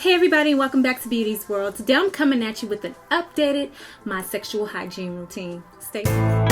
Hey everybody, welcome back to Beauty's World. Today I'm coming at you with an updated my sexual hygiene routine. Stay tuned.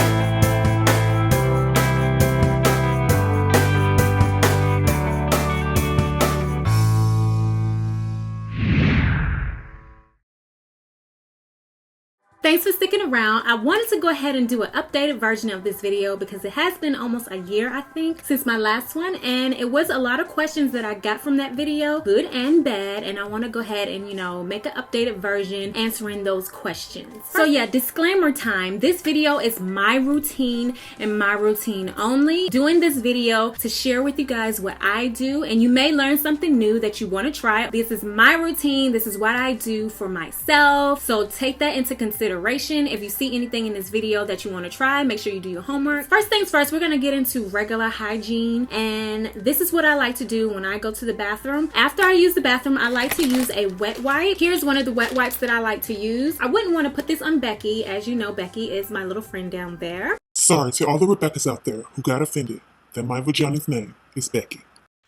Thanks for sticking around. I wanted to go ahead and do an updated version of this video because it has been almost a year, I think, since my last one, and it was a lot of questions that I got from that video, good and bad, and I want to go ahead and, make an updated version answering those questions. So yeah, disclaimer time. This video is my routine and my routine only. Doing this video to share with you guys what I do, and you may learn something new that you want to try. This is my routine. This is what I do for myself. So take that into consideration. If you see anything in this video that you want to try, make sure you do your homework. First things first, we're going to get into regular hygiene, and this is what I like to do when I go to the bathroom. After I use the bathroom, I like to use a wet wipe. Here's one of the wet wipes that I like to use. I wouldn't want to put this on Becky. As you know, Becky is my little friend down there. Sorry to all the Rebeccas out there who got offended that my vagina's name is Becky.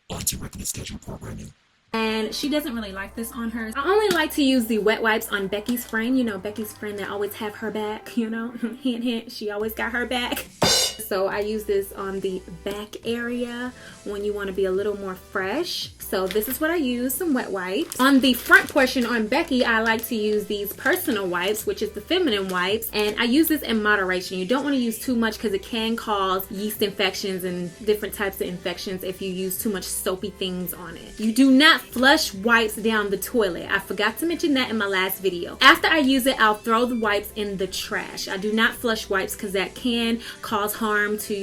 Directly scheduled programming. And she doesn't really like this on hers. I only like to use the wet wipes on Becky's friend. Becky's friend that always have her back, hint, hint, she always got her back. So I use this on the back area when you want to be a little more fresh. So this is what I use, some wet wipes. On the front portion on Becky, I like to use these personal wipes, which is the feminine wipes. And I use this in moderation. You don't want to use too much because it can cause yeast infections and different types of infections if you use too much soapy things on it. You do not flush wipes down the toilet. I forgot to mention that in my last video. After I use it, I'll throw the wipes in the trash. I do not flush wipes because that can cause harm to,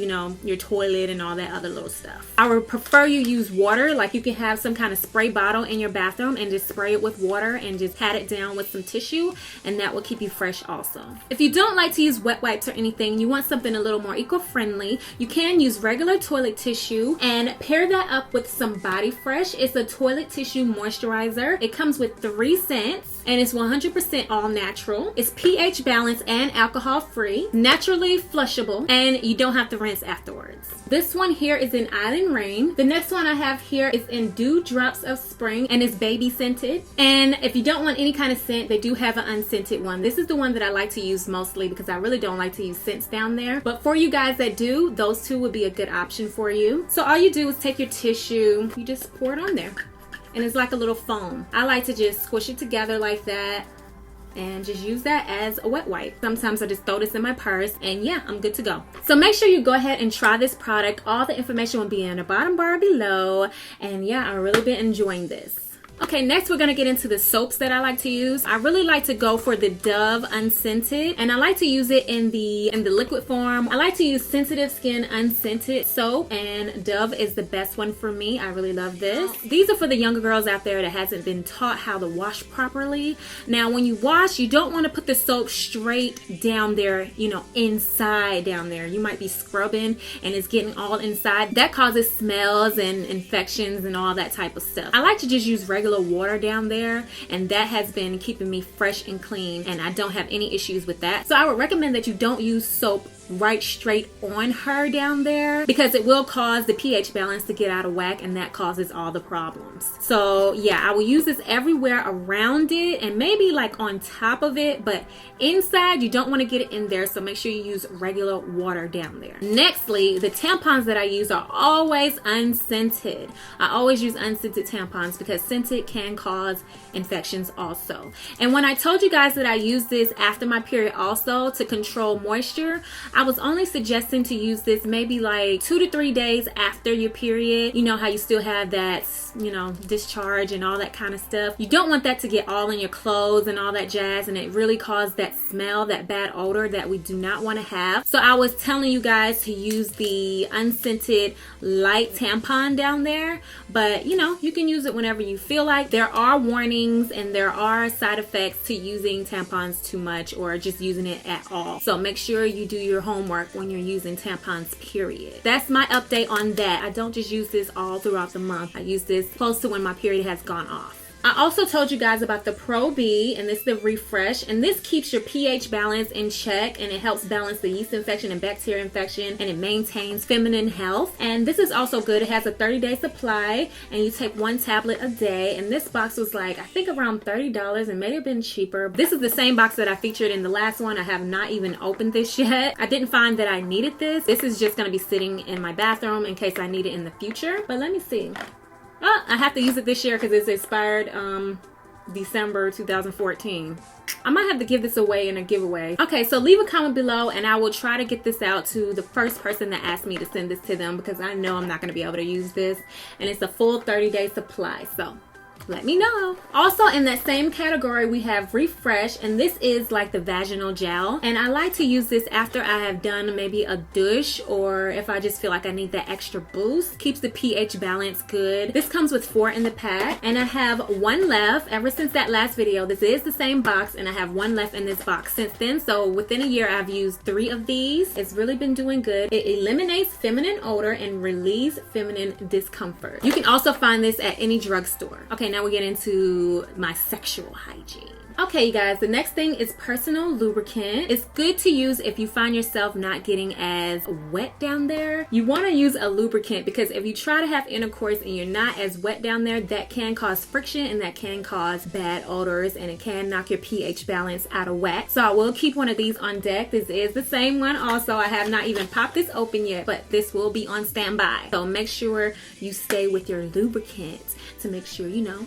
your toilet and all that other little stuff. I would prefer you use water, like you can have some kind of spray bottle in your bathroom and just spray it with water and just pat it down with some tissue, and that will keep you fresh also. If you don't like to use wet wipes or anything, you want something a little more eco-friendly, you can use regular toilet tissue and pair that up with some Body Fresh. It's a toilet tissue moisturizer. It comes with 3 scents and it's 100% all natural. It's pH balanced and alcohol free, naturally flushable, and you don't have to rinse afterwards. This one here is in Island Rain. The next one I have here is in Dew Drops of Spring, and it's baby scented. And if you don't want any kind of scent, they do have an unscented one. This is the one that I like to use mostly because I really don't like to use scents down there. But for you guys that do, those two would be a good option for you. So all you do is take your tissue, you just pour it on there. And it's like a little foam. I like to just squish it together like that and just use that as a wet wipe. Sometimes I just throw this in my purse and yeah, I'm good to go. So make sure you go ahead and try this product. All the information will be in the bottom bar below. And yeah, I've really been enjoying this. Okay, next we're gonna get into the soaps that I like to use. I really like to go for the Dove Unscented, and I like to use it in the liquid form. I like to use Sensitive Skin Unscented soap, and Dove is the best one for me. I really love this. These are for the younger girls out there that hasn't been taught how to wash properly. Now, when you wash, you don't want to put the soap straight down there, inside down there. You might be scrubbing and it's getting all inside. That causes smells and infections and all that type of stuff. I like to just use regular water down there, and that has been keeping me fresh and clean, and I don't have any issues with that. So I would recommend that you don't use soap right straight on her down there because it will cause the pH balance to get out of whack, and that causes all the problems. So yeah, I will use this everywhere around it and maybe like on top of it, but inside you don't want to get it in there, so make sure you use regular water down there. Nextly, the tampons that I use are always unscented. I always use unscented tampons because scented can cause infections also. And when I told you guys that I use this after my period also to control moisture, I was only suggesting to use this maybe like 2 to 3 days after your period. You know how you still have that, discharge and all that kind of stuff. You don't want that to get all in your clothes and all that jazz, and it really causes that smell, that bad odor that we do not want to have. So I was telling you guys to use the unscented light tampon down there, but you can use it whenever you feel like. There are warnings and there are side effects to using tampons too much or just using it at all. So make sure you do your homework when you're using tampons, period. That's my update on that. I don't just use this all throughout the month. I use this close to when my period has gone off. I also told you guys about the Pro B, and this is the Refresh, and this keeps your pH balance in check, and it helps balance the yeast infection and bacteria infection, and it maintains feminine health. And this is also good. It has a 30-day supply, and you take 1 tablet a day, and this box was like, I think around $30, and may have been cheaper. This is the same box that I featured in the last one. I have not even opened this yet. I didn't find that I needed this. This is just going to be sitting in my bathroom in case I need it in the future. But let me see. Oh, I have to use it this year because it's expired December 2014. I might have to give this away in a giveaway. Okay, so leave a comment below and I will try to get this out to the first person that asked me to send this to them, because I know I'm not going to be able to use this, and it's a full 30-day supply, so let me know. Also in that same category we have Refresh, and this is like the vaginal gel, and I like to use this after I have done maybe a douche, or if I just feel like I need that extra boost. Keeps the pH balance good. This comes with 4 in the pack, and I have 1 left. Ever since that last video, this is the same box, and I have 1 left in this box since then. So within a year I've used 3 of these. It's really been doing good. It eliminates feminine odor and relieves feminine discomfort. You can also find this at any drugstore. Okay, now we get into my sexual hygiene. Okay, you guys, the next thing is personal lubricant. It's good to use if you find yourself not getting as wet down there. You want to use a lubricant because if you try to have intercourse and you're not as wet down there, that can cause friction and that can cause bad odors, and it can knock your pH balance out of whack. So I will keep one of these on deck. This is the same one also. I have not even popped this open yet, but this will be on standby. So make sure you stay with your lubricant to make sure, you know,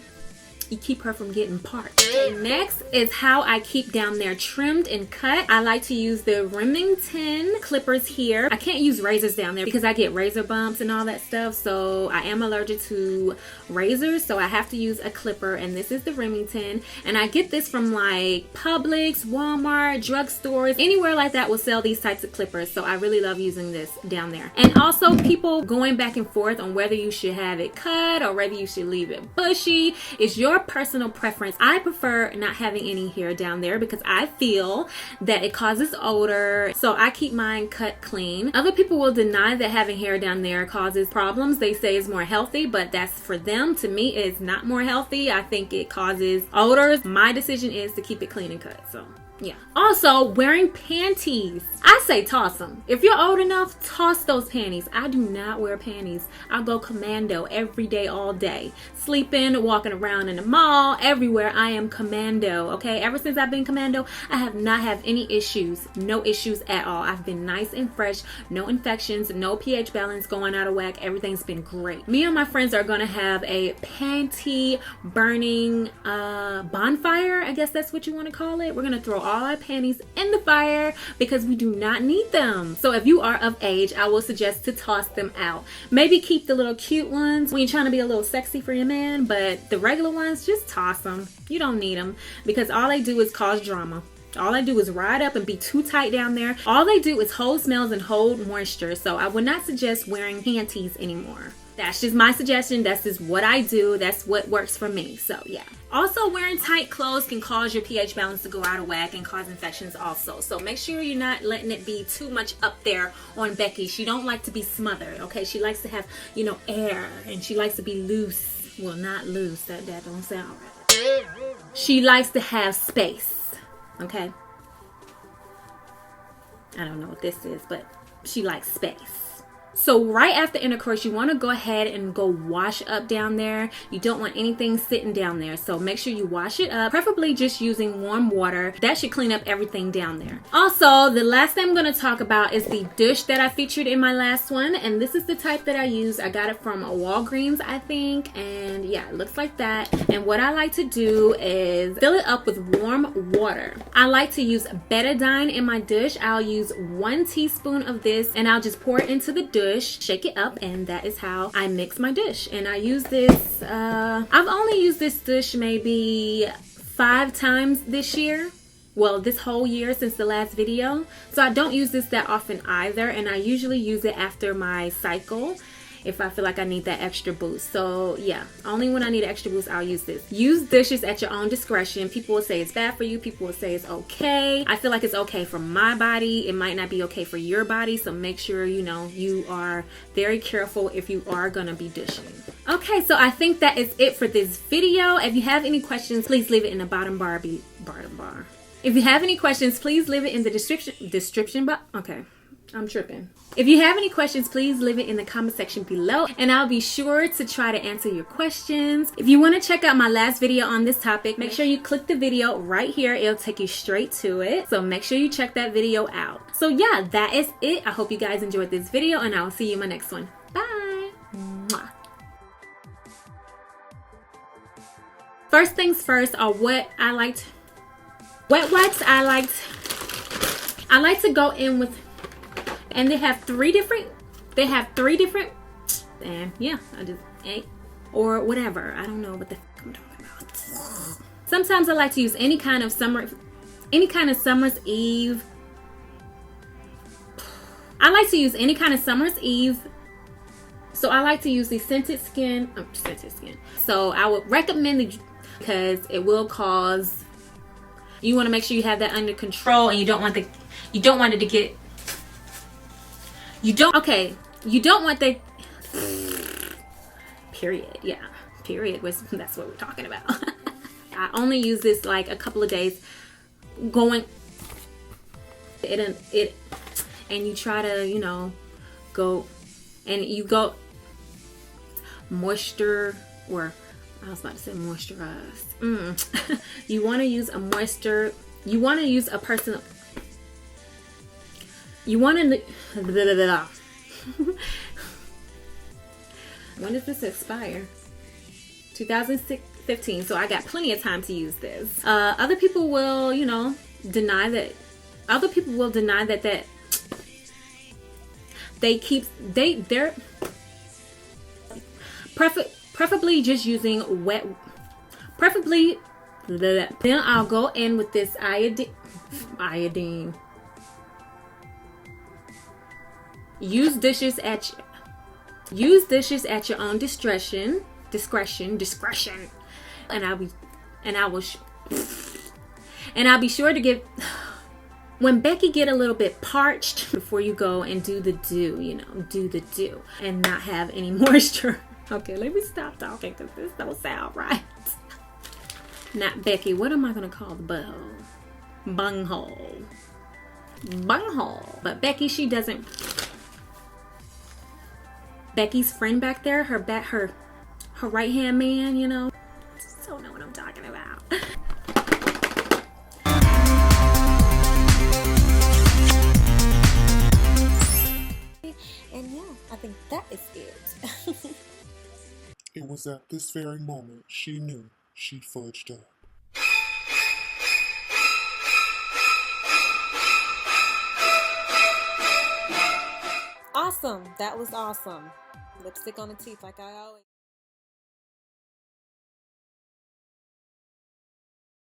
you keep her from getting parched. Okay, next is how I keep down there trimmed and cut. I like to use the Remington clippers here. I can't use razors down there because I get razor bumps and all that stuff, so I am allergic to razors, so I have to use a clipper, and this is the Remington, and I get this from like Publix, Walmart, drugstores, anywhere like that will sell these types of clippers, so I really love using this down there. And also people going back and forth on whether you should have it cut or whether you should leave it bushy. It's your personal preference. I prefer not having any hair down there because I feel that it causes odor, so I keep mine cut clean. Other people will deny that having hair down there causes problems. They say it's more healthy, but that's for them. To me, it's not more healthy. I think it causes odors. My decision is to keep it clean and cut, so yeah. Also, wearing panties. I say toss them. If you're old enough, toss those panties. I do not wear panties. I go commando every day, all day. Sleeping, walking around in the mall, everywhere. I am commando, okay? Ever since I've been commando, I have not had any issues. No issues at all. I've been nice and fresh. No infections, no pH balance going out of whack. Everything's been great. Me and my friends are gonna have a panty burning bonfire. I guess that's what you want to call it. We're gonna throw all our panties in the fire because we do not need them. So if you are of age, I will suggest to toss them out. Maybe keep the little cute ones when you're trying to be a little sexy for your man, but the regular ones, just toss them. You don't need them because all they do is cause drama. All they do is ride up and be too tight down there. All they do is hold smells and hold moisture. So I would not suggest wearing panties anymore. That's just my suggestion. That's just what I do. That's what works for me. So yeah. Also, wearing tight clothes can cause your pH balance to go out of whack and cause infections also. So make sure you're not letting it be too much up there on Becky. She don't like to be smothered, okay? She likes to have, you know, air, and she likes to be loose. Well, not loose. That don't sound right. She likes to have space, okay? I don't know what this is, but she likes space. So right after intercourse, you want to go ahead and go wash up down there. You don't want anything sitting down there. So make sure you wash it up, preferably just using warm water. That should clean up everything down there. Also, the last thing I'm going to talk about is the dish that I featured in my last one. And this is the type that I use. I got it from Walgreens, I think. And yeah, it looks like that. And what I like to do is fill it up with warm water. I like to use betadine in my dish. I'll use 1 teaspoon of this and I'll just pour it into the dish. Shake it up, and that is how I mix my dish. And I use this I've only used this dish maybe 5 times this year, well, this whole year since the last video, so I don't use this that often either, and I usually use it after my cycle if I feel like I need that extra boost. So yeah, only when I need an extra boost, I'll use this. Use dishes at your own discretion. People will say it's bad for you. People will say it's okay. I feel like it's okay for my body. It might not be okay for your body. So make sure, you know, you are very careful if you are gonna be dishing. Okay, so I think that is it for this video. If you have any questions, please leave it in the bottom bar. If you have any questions, please leave it in the description box. Okay, I'm tripping. If you have any questions, please leave it in the comment section below, and I'll be sure to try to answer your questions. If you want to check out my last video on this topic, make sure you click the video right here. It'll take you straight to it. So make sure you check that video out. So yeah, that is it. I hope you guys enjoyed this video, and I will see you in my next one. Bye. Mwah. First things first are what I liked. Wet wipes I like to go in with, and they have three different, and yeah, I just ain't, or whatever. I don't know what the fuck I'm talking about. Sometimes I like to use any kind of summer's eve. I like to use any kind of summer's eve. So I like to use the scented skin. So I would recommend the, because it will cause, you want to make sure you have that under control, and you don't want the period. Yeah, period. That's what we're talking about. I only use this like a couple of days going it, and you try to, you know, go moisture, or I was about to say moisturize. You want to use a moisture. You want to use a personal. You want to. When does this expire? 2015. So I got plenty of time to use this. Other people will, you know, deny that. Other people will deny that they're preferably just using wet. Preferably, then I'll go in with this iodine. Use dishes at your own discretion. And I'll be sure to give. When Becky get a little bit parched, before you go and do the do, you know, do the do, and not have any moisture. Okay, let me stop talking because this don't sound right. Not Becky. What am I gonna call the butthole? Bunghole. But Becky, she doesn't. Becky's friend back there, her right hand man, you know. Don't know what I'm talking about. And yeah, I think that is it. It was at this very moment she knew she fudged up. Awesome. That was awesome. Lipstick on the teeth like I always